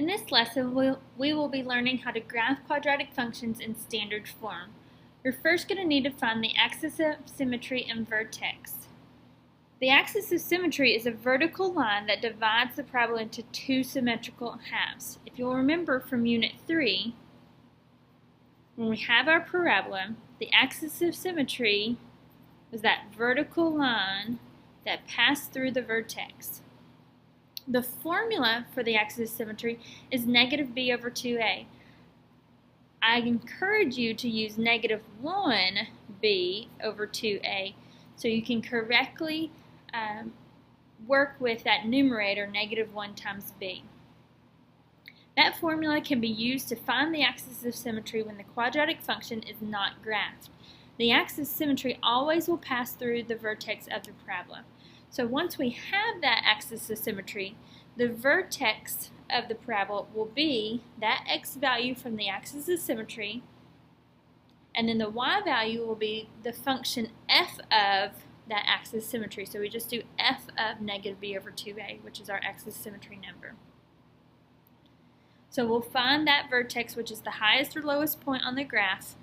In this lesson, we will be learning how to graph quadratic functions in standard form. You're first going to need to find the axis of symmetry and vertex. The axis of symmetry is a vertical line that divides the parabola into two symmetrical halves. If you'll remember from Unit 3, when we have our parabola, the axis of symmetry was that vertical line that passed through the vertex. The formula for the axis of symmetry is negative b over 2a. I encourage you to use negative 1b over 2a so you can correctly work with that numerator, negative 1 times b. That formula can be used to find the axis of symmetry when the quadratic function is not graphed. The axis of symmetry always will pass through the vertex of the parabola. So once we have that axis of symmetry, the vertex of the parabola will be that x value from the axis of symmetry, and then the y value will be the function f of that axis of symmetry. So we just do f of negative b over 2a, which is our axis of symmetry number. So we'll find that vertex, which is the highest or lowest point on the graph,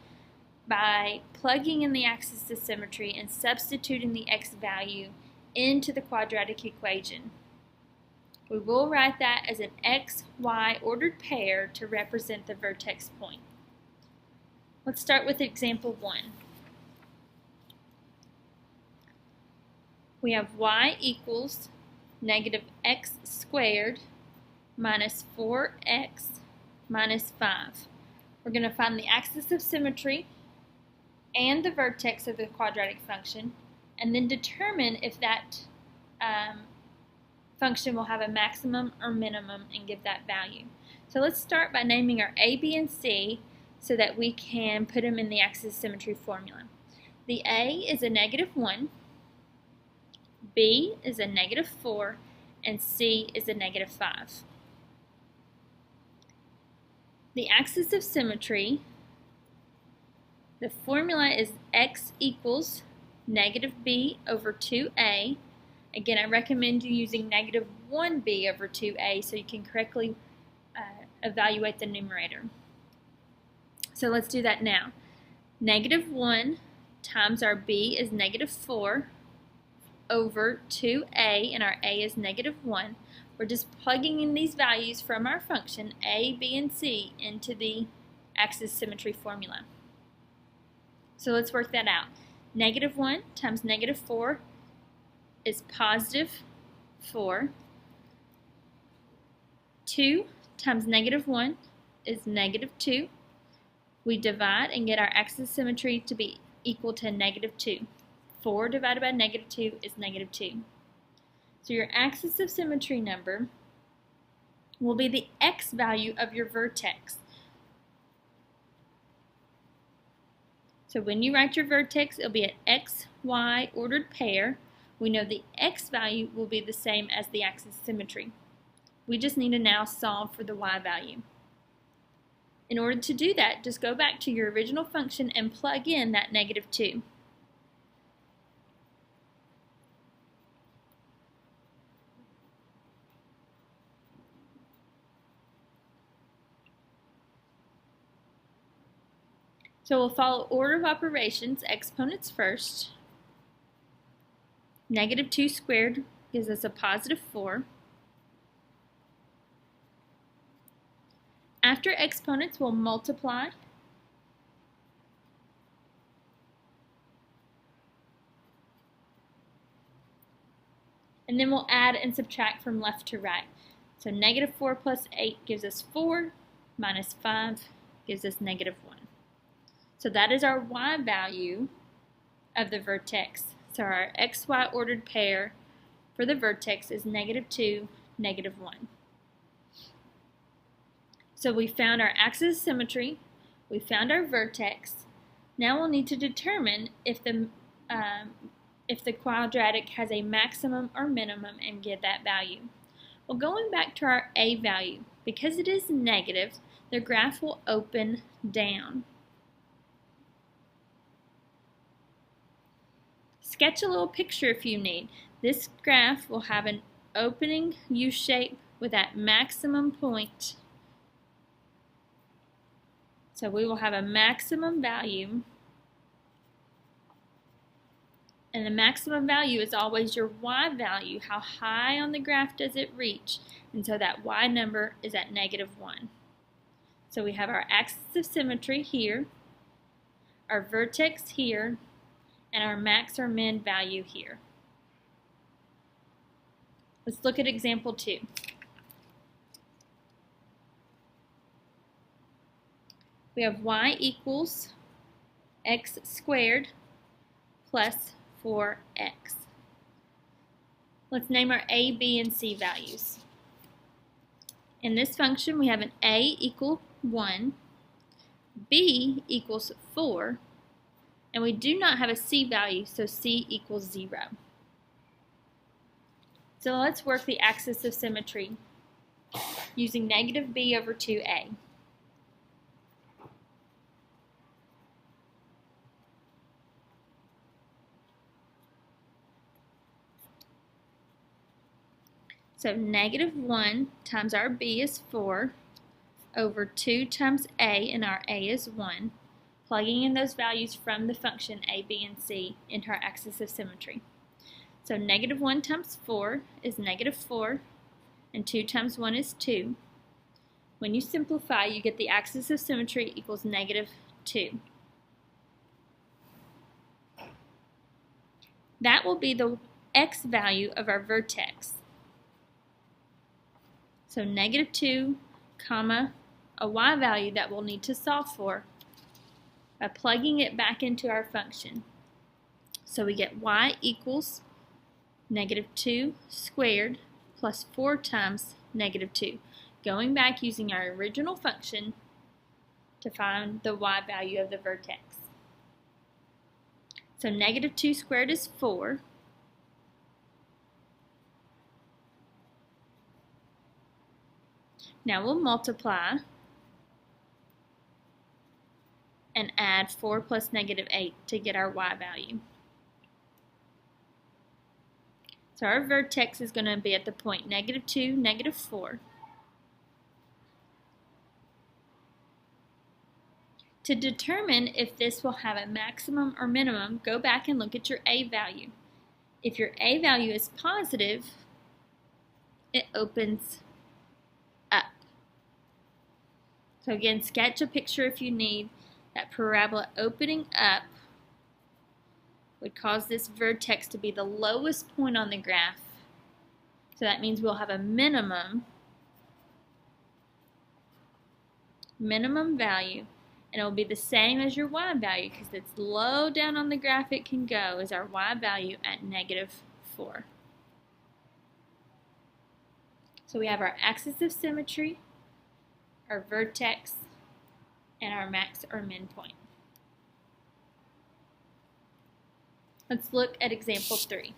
by plugging in the axis of symmetry and substituting the x value into the quadratic equation. We will write that as an x-y ordered pair to represent the vertex point. Let's start with example 1. We have y equals negative x squared minus 4x minus 5. We're going to find the axis of symmetry and the vertex of the quadratic function, and then determine if that function will have a maximum or minimum and give that value. So let's start by naming our a, b, and c so that we can put them in the axis of symmetry formula. The a is a negative 1, b is a negative 4, and c is a negative 5. The axis of symmetry, the formula is x equals negative b over 2a. Again, I recommend you using negative 1b over 2a so you can correctly evaluate the numerator. So let's do that now. Negative 1 times our b is negative 4 over 2a, and our a is negative 1. We're just plugging in these values from our function a, b, and c into the axis symmetry formula. So let's work that out. Negative 1 times negative 4 is positive 4. 2 times negative 1 is negative 2. We divide and get our axis symmetry to be equal to negative 2. 4 divided by negative 2 is negative 2. So your axis of symmetry number will be the x value of your vertex. So when you write your vertex, it'll be an x, y ordered pair. We know the x value will be the same as the axis of symmetry. We just need to now solve for the y value. In order to do that, just go back to your original function and plug in that negative 2. So we'll follow order of operations, exponents first. Negative 2 squared gives us a positive 4. After exponents, we'll multiply. And then we'll add and subtract from left to right. So negative 4 plus 8 gives us 4, minus 5 gives us negative 1. So that is our y value of the vertex. So our xy ordered pair for the vertex is negative 2, negative 1. So we found our axis of symmetry, we found our vertex. Now we'll need to determine if the quadratic has a maximum or minimum and get that value. Well, going back to our a value, because it is negative, the graph will open down. Sketch a little picture if you need. This graph will have an opening U shape with that maximum point So we will have a maximum value, and the maximum value is always your y value. How high on the graph does it reach? And so that y number is at -1. So we have our axis of symmetry here, our vertex here, and our max or min value here. Let's look at example 2. We have y equals x squared plus 4x. Let's name our a, b, and c values. In this function, we have an a equal 1, b equals 4, and we do not have a c value, so c equals 0. So let's work the axis of symmetry using -b over 2a. So -1 times our b is 4 over 2 times a, and our a is 1, plugging in those values from the function a, b, and c into our axis of symmetry. So -1 times 4 is -4, and 2 times 1 is 2. When you simplify, you get the axis of symmetry equals -2. That will be the x value of our vertex. So -2, comma, a y value that we'll need to solve for by plugging it back into our function. So we get y equals -2 squared plus 4 times -2. Going back using our original function to find the y value of the vertex. So -2 squared is 4. Now we'll multiply and add 4 plus -8 to get our y value. So our vertex is going to be at the point -2, -4. To determine if this will have a maximum or minimum, go back and look at your a value. If your a value is positive, it opens up. So again, sketch a picture if you need. That parabola opening up would cause this vertex to be the lowest point on the graph. So that means we'll have a minimum value, and it will be the same as your y value because it's low down on the graph it can go is our y value at -4. So we have our axis of symmetry, our vertex, and our max or min point. Let's look at example 3.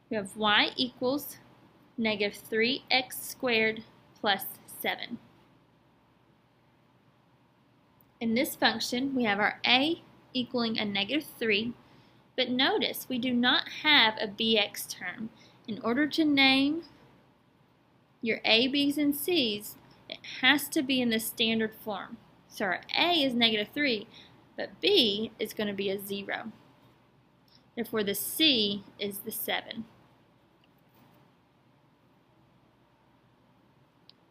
We have y equals -3x squared plus 7. In this function, we have our a equaling a -3, but notice we do not have a bx term. In order to name your a, b's, and c's, it has to be in the standard form. So our a is -3, but b is going to be a 0. Therefore, the c is the 7.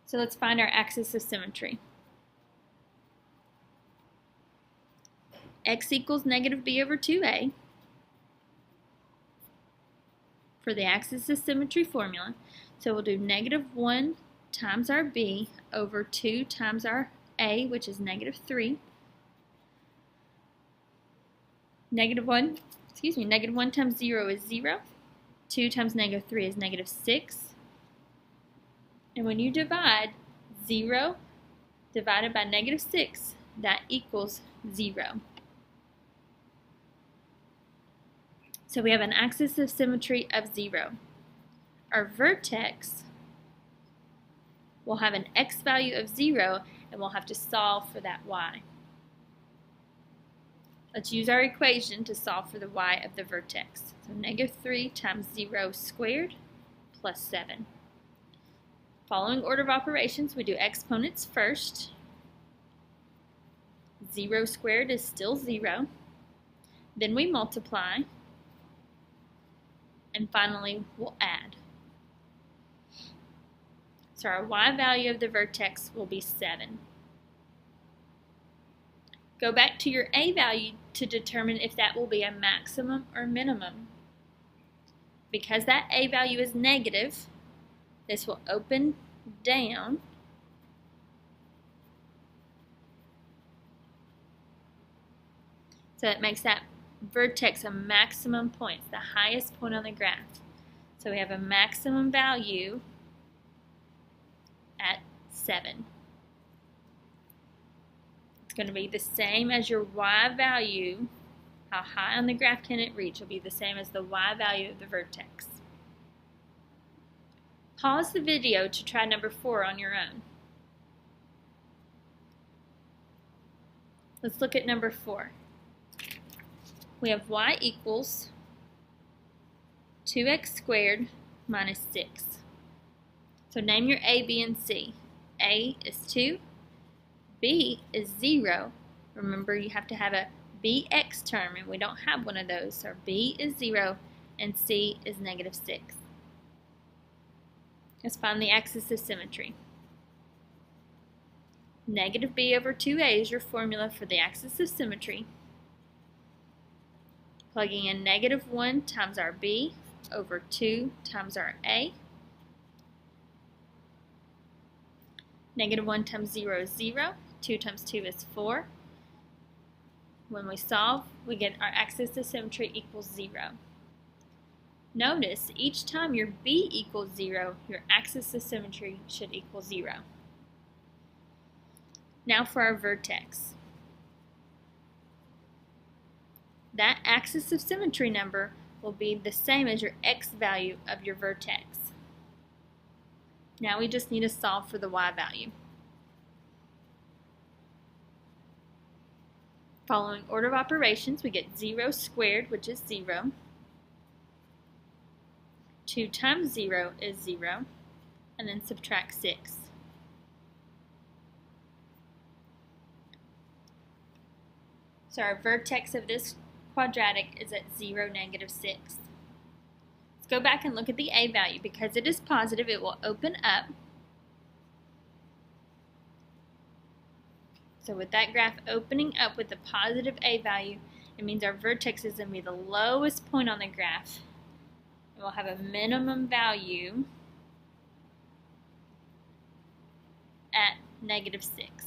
So let's find our axis of symmetry. X equals -b over 2a for the axis of symmetry formula. So we'll do -1 times our b over 2 times our a, which is -3. -1 times 0 is 0. 2 times -3 is -6. And when you divide 0 divided by -6, that equals 0. So we have an axis of symmetry of 0. Our vertex will have an x value of 0, and we'll have to solve for that y. Let's use our equation to solve for the y of the vertex. So -3 times 0 squared plus 7. Following order of operations, we do exponents first. 0 squared is still 0. Then we multiply. And finally, we'll add. So our y value of the vertex will be 7. Go back to your a value to determine if that will be a maximum or minimum. Because that a value is negative, this will open down so it makes that vertex a maximum point, the highest point on the graph. So we have a maximum value at 7. It's going to be the same as your y value. How high on the graph can it reach will be the same as the y value of the vertex. Pause the video to try number 4 on your own. Let's look at number 4. We have y equals 2x squared minus 6. So name your a, b, and c. A is 2, b is 0. Remember, you have to have a bx term, and we don't have one of those. So b is 0, and c is negative 6. Let's find the axis of symmetry. Negative b over 2a is your formula for the axis of symmetry. Plugging in negative 1 times our b over 2 times our a. Negative 1 times 0 is 0. 2 times 2 is 4. When we solve, we get our axis of symmetry equals 0. Notice, each time your b equals 0, your axis of symmetry should equal 0. Now for our vertex. That axis of symmetry number will be the same as your x value of your vertex. Now we just need to solve for the y value. Following order of operations, we get 0 squared, which is 0. 2 times 0 is 0, and then subtract 6. So our vertex of this quadratic is at 0, negative 6. Let's go back and look at the a value. Because it is positive, it will open up. So with that graph opening up with the positive a value, it means our vertex is going to be the lowest point on the graph. And we'll have a minimum value at negative 6.